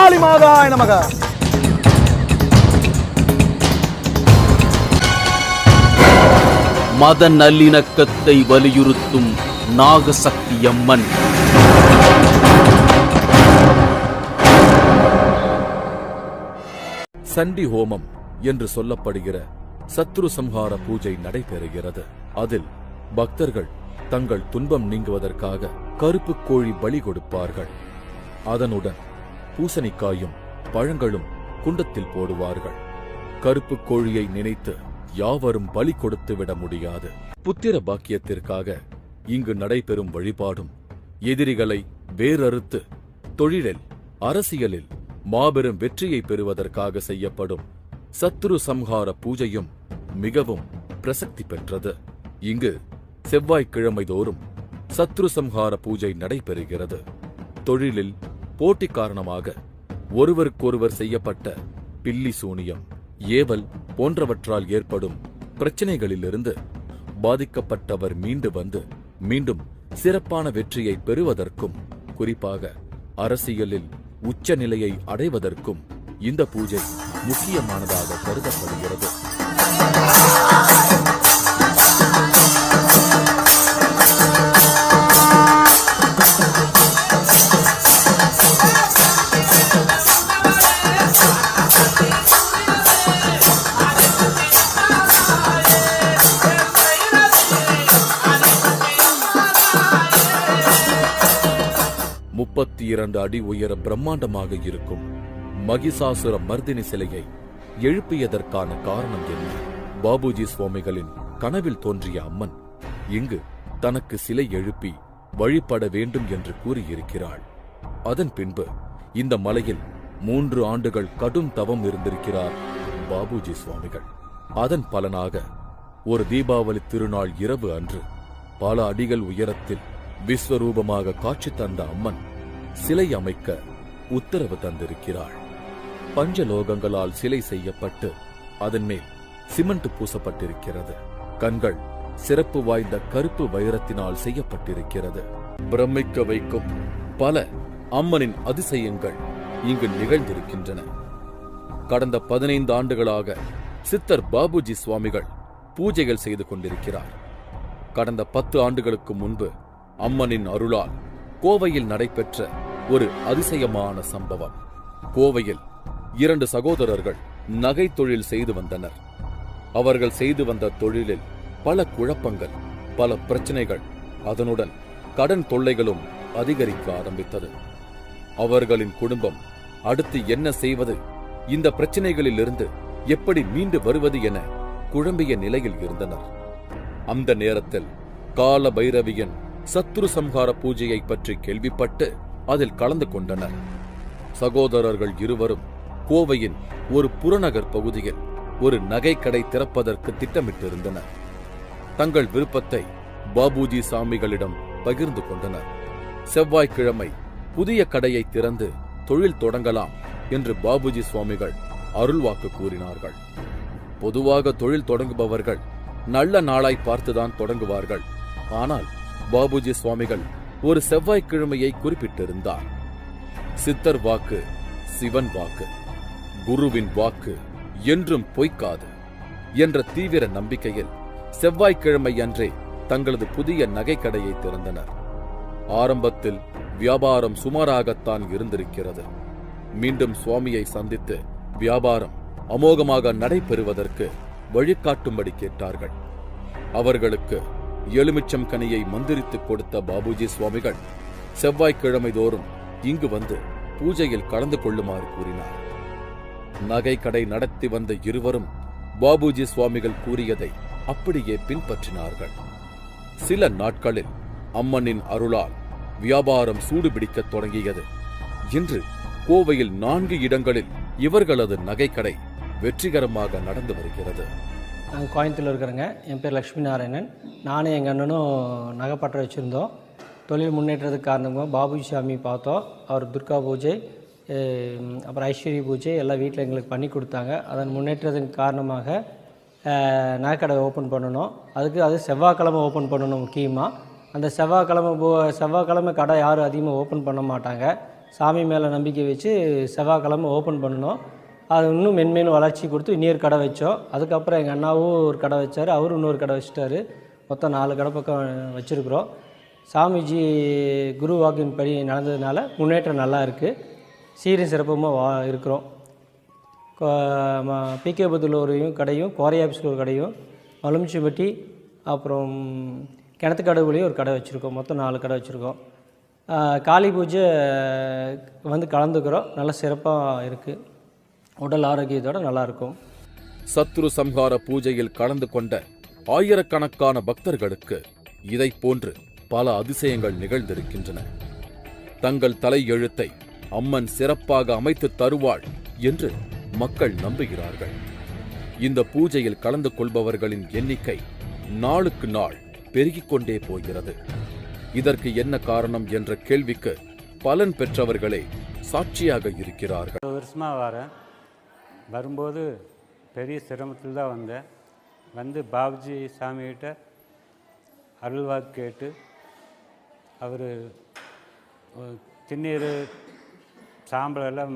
காளி மாதாய நமக. மத நல்லிணக்கத்தை வலியுறுத்தும் நாகசக்தி அம்மன். சண்டி ஹோமம் என்று சொல்லப்படுகிற சத்ரு சம்ஹார பூஜை நடைபெறுகிறது. அதில் பக்தர்கள் தங்கள் துன்பம் நீங்குவதற்காக கருப்பு கோழி பலி கொடுப்பார்கள். அதனுடன் பூசணிக்காயும் பழங்களும் குண்டத்தில் போடுவார்கள். கருப்பு கோழியை நினைத்து யாவரும் பலி கொடுத்து விட முடியாது. புத்திர பாக்கியத்திற்காக இங்கு நடைபெறும் வழிபாடும் எதிரிகளை வேரறுத்து தொழிலில் அரசியலில் மாபெரும் வெற்றியை பெறுவதற்காக செய்யப்படும் சத்ரு சம்ஹார பூஜையும் மிகவும் பிரசக்தி பெற்றது. இங்கு செவ்வாய்க்கிழமை தோறும் சத்ரு சம்ஹார பூஜை நடைபெறுகிறது. தொழிலில் போட்டி காரணமாக ஒருவருக்கொருவர் செய்யப்பட்ட பில்லி சூனியம், ஏவல் போன்றவற்றால் ஏற்படும் பிரச்சனைகளிலிருந்து பாதிக்கப்பட்டவர் மீண்டு வந்து மீண்டும் சிறப்பான வெற்றியை பெறுவதற்கும், குறிப்பாக அரசியலில் உச்ச நிலையை அடைவதற்கும் இந்த பூஜை முக்கியமானதாக கருதப்படுகிறது. அடி உயர பிரம்மாண்டமாக இருக்கும் மகிஷாசுர மர்தினி சிலையை எழுப்பியதற்கான காரணம் என்ன? பாபுஜி சுவாமிகளின் கனவில் தோன்றிய அம்மன் இங்கு தனக்கு சிலை எழுப்பி வழிபட வேண்டும் என்று கூறியிருக்கிறாள். அதன் பின்பு இந்த மலையில் 3 ஆண்டுகள் கடும் தவம் இருந்திருக்கிறார் பாபுஜி சுவாமிகள். அதன் பலனாக ஒரு தீபாவளி திருநாள் இரவு அன்று பல அடிகள் உயரத்தில் விஸ்வரூபமாக காட்சி தந்த அம்மன் சிலை அமைக்க உத்தரவு தந்திருக்கிறாள். பஞ்சலோகங்களால் சிலை செய்யப்பட்டு அதன் மேல் சிமெண்ட் பூசப்பட்டிருக்கிறது. கண்கள் சிறப்பு வாய்ந்த கருப்பு வைரத்தினால் செய்யப்பட்டிருக்கிறது. பிரமிக்க வைக்கும் பல அம்மனின் அதிசயங்கள் இங்கு நிகழ்ந்திருக்கின்றன. கடந்த 15 ஆண்டுகளாக சித்தர் பாபுஜி சுவாமிகள் பூஜைகள் செய்து கொண்டிருக்கிறார். கடந்த 10 ஆண்டுகளுக்கு முன்பு அம்மனின் அருளால் கோவையில் நடைபெற்ற ஒரு அதிசயமான சம்பவம். கோவையில் 2 சகோதரர்கள் நகை தொழில் செய்து வந்தனர். அவர்கள் செய்து வந்த தொழிலில் பல குழப்பங்கள், பல பிரச்சனைகள், அதனுடன் கடன் தொல்லைகளும் அதிகரிக்க ஆரம்பித்தது. அவர்களின் குடும்பம் அடுத்து என்ன செய்வது, இந்த பிரச்சனைகளிலிருந்து எப்படி மீண்டு வருவது என குழம்பிய நிலையில் இருந்தனர். அந்த நேரத்தில் கால பைரவியின் சத்ரு சம்ஹார பூஜையை பற்றி கேள்விப்பட்டு அதில் கலந்து கொண்டனர். சகோதரர்கள் இருவரும் கோவையின் ஒரு புறநகர் பகுதியில் ஒரு நகை கடை திறப்பதற்கு திட்டமிட்டிருந்தனர். தங்கள் விருப்பத்தை பாபுஜி சாமிகளிடம் பகிர்ந்து கொண்டனர். செவ்வாய்க்கிழமை புதிய கடையை திறந்து தொழில் தொடங்கலாம் என்று பாபுஜி சுவாமிகள் அருள்வாக்கு கூறினார்கள். பொதுவாக தொழில் தொடங்குபவர்கள் நல்ல நாளாய் பார்த்துதான் தொடங்குவார்கள். ஆனால் பாபுஜி சுவாமிகள் ஒரு செவ்வாய்க்கிழமையை குறிப்பிட்டிருந்தார். சித்தர் வாக்கு சிவன் வாக்கு, குருவின் வாக்கு என்றும் பொய்க்காது என்ற தீவிர நம்பிக்கையில் செவ்வாய்க்கிழமை அன்றே தங்களது புதிய நகைக்கடையை திறந்தனர். ஆரம்பத்தில் வியாபாரம் சுமாராகத்தான் இருந்திருக்கிறது. மீண்டும் சுவாமியை சந்தித்து வியாபாரம் அமோகமாக நடைபெறுவதற்கு வழிகாட்டும்படி கேட்டார்கள். அவர்களுக்கு எலுமிச்சம் கனியை மந்திரித்துக் கொடுத்த பாபுஜி சுவாமிகள் செவ்வாய்க்கிழமை தோறும் இங்கு வந்து பூஜையில் கலந்து கொள்ளுமாறு கூறினார். நகை கடை நடத்தி வந்த இருவரும் பாபுஜி சுவாமிகள் கூறியதை அப்படியே பின்பற்றினார்கள். சில நாட்களில் அம்மனின் அருளால் வியாபாரம் சூடுபிடிக்கத் தொடங்கியது. இன்று கோவையில் 4 இடங்களில் இவர்களது நகைக்கடை வெற்றிகரமாக நடந்து வருகிறது. நாங்கள் கோயம்புத்தூரில் இருக்கிறேங்க. என் பேர் லக்ஷ்மி நாராயணன். நானும் எங்கள் அண்ணனும் நகைப்பற்ற வச்சுருந்தோம். தொழில் முன்னேற்றத்துக்கு காரணமாக பாபுஜி சாமி பார்த்தோம். அவர் துர்கா பூஜை, அப்புறம் ஐஸ்வர்ய பூஜை எல்லாம் வீட்டில் எங்களுக்கு பண்ணி கொடுத்தாங்க. அதன் முன்னேற்றத்தின் காரணமாக நகைக்கடை ஓப்பன் பண்ணணும். அது செவ்வாய்க்கிழமை ஓப்பன் பண்ணணும். முக்கியமாக அந்த செவ்வாய்க்கிழமை கடை யாரும் அதிகமாக ஓப்பன் பண்ண மாட்டாங்க. சாமி மேலே நம்பிக்கை வச்சு செவ்வாய்க்கிழமை ஓப்பன் பண்ணோம். அது இன்னும் மென்மேலும் வளர்ச்சி கொடுத்து இன்னொரு கடை வச்சோம். அதுக்கப்புறம் எங்கள் அண்ணாவும் ஒரு கடை வச்சார், அவரும் இன்னொரு கடை வச்சுட்டாரு. மொத்தம் 4 கடை பக்கம் வச்சுருக்குறோம். சாமிஜி குரு வாக்கின் படி நடந்ததுனால முன்னேற்றம் நல்லா இருக்குது. சீரும் சிறப்புமாக இருக்கிறோம். பிகேபுரத்தில் ஒரு கடையும், கோரையாபிஸில் ஒரு கடையும், மலுமிச்சிப்பட்டி அப்புறம் கிணத்துக்கடவுலையும் ஒரு கடை வச்சுருக்கோம். மொத்தம் 4 கடை வச்சுருக்கோம். காளி பூஜை கலந்துக்கிறோம். நல்லா சிறப்பாக இருக்குது. உடல் ஆரோக்கியத்தோடு நல்லாயிருக்கும். சத்ரு சம்ஹார பூஜையில் கலந்து கொண்ட ஆயிரக்கணக்கான பக்தர்களுக்கு இதை போன்று பல அதிசயங்கள் நிகழ்ந்திருக்கின்றன. தங்கள் தலை எழுத்தை அம்மன் சிறப்பாக அமைத்து தருவாள் என்று மக்கள் நம்புகிறார்கள். இந்த பூஜையில் கலந்து கொள்பவர்களின் எண்ணிக்கை நாளுக்கு நாள் பெருகிக் கொண்டே போகிறது. இதற்கு என்ன காரணம் என்ற கேள்விக்கு பலன் பெற்றவர்களே சாட்சியாக இருக்கிறார்கள். வருஷமாக வரேன். வரும்போது பெரிய சிரமத்தில் தான் வந்தேன். பாபுஜி சாமிகிட்ட அருள்வாக்கு கேட்டு அவர் திண்ணீர் சாம்பலெல்லாம்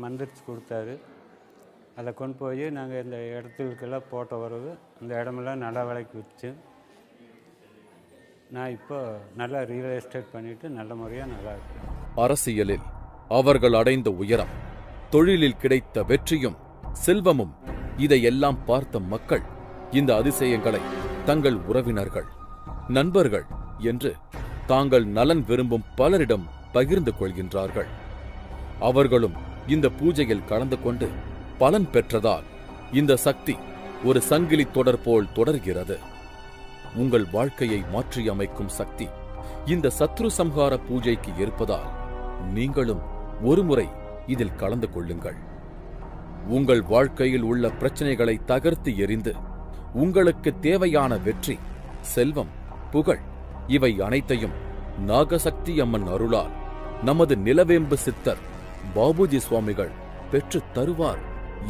மந்திரிச்சு கொடுத்தாரு. அதை கொண்டு போய் நாங்கள் இந்த இடத்துக்கெல்லாம் போட்ட வரவு அந்த இடமெல்லாம் நடவடிக்கை வச்சு நான் இப்போ நல்லா ரியல் எஸ்டேட் பண்ணிவிட்டு நல்ல முறையாக நல்லா இருக்கேன். அரசியலில் அவர்கள் அடைந்த உயரம், தொழிலில் கிடைத்த வெற்றியும் செல்வமும், இதையெல்லாம் பார்த்த மக்கள் இந்த அதிசயங்களை தங்கள் உறவினர்கள், நண்பர்கள் என்று தாங்கள் நலன் விரும்பும் பலரிடம் பகிர்ந்து கொள்கின்றார்கள். அவர்களும் இந்த பூஜையில் கலந்து கொண்டு பலன் பெற்றதால் இந்த சக்தி ஒரு சங்கிலி தொடர் போல் தொடர்கிறது. உங்கள் வாழ்க்கையை மாற்றியமைக்கும் சக்தி இந்த சத்ரு சம்ஹார பூஜைக்கு இருப்பதால் நீங்களும் ஒருமுறை இதில் கலந்து கொள்ளுங்கள். உங்கள் வாழ்க்கையில் உள்ள பிரச்சனைகளை தகர்த்து எறிந்து உங்களுக்கு தேவையான வெற்றி, செல்வம், புகழ் இவை அனைத்தையும் நாகசக்தி அம்மன் அருளால் நமது நிலவேம்பு சித்தர் பாபுஜி சுவாமிகள் பெற்றுத் தருவார்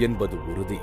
என்பது உறுதி.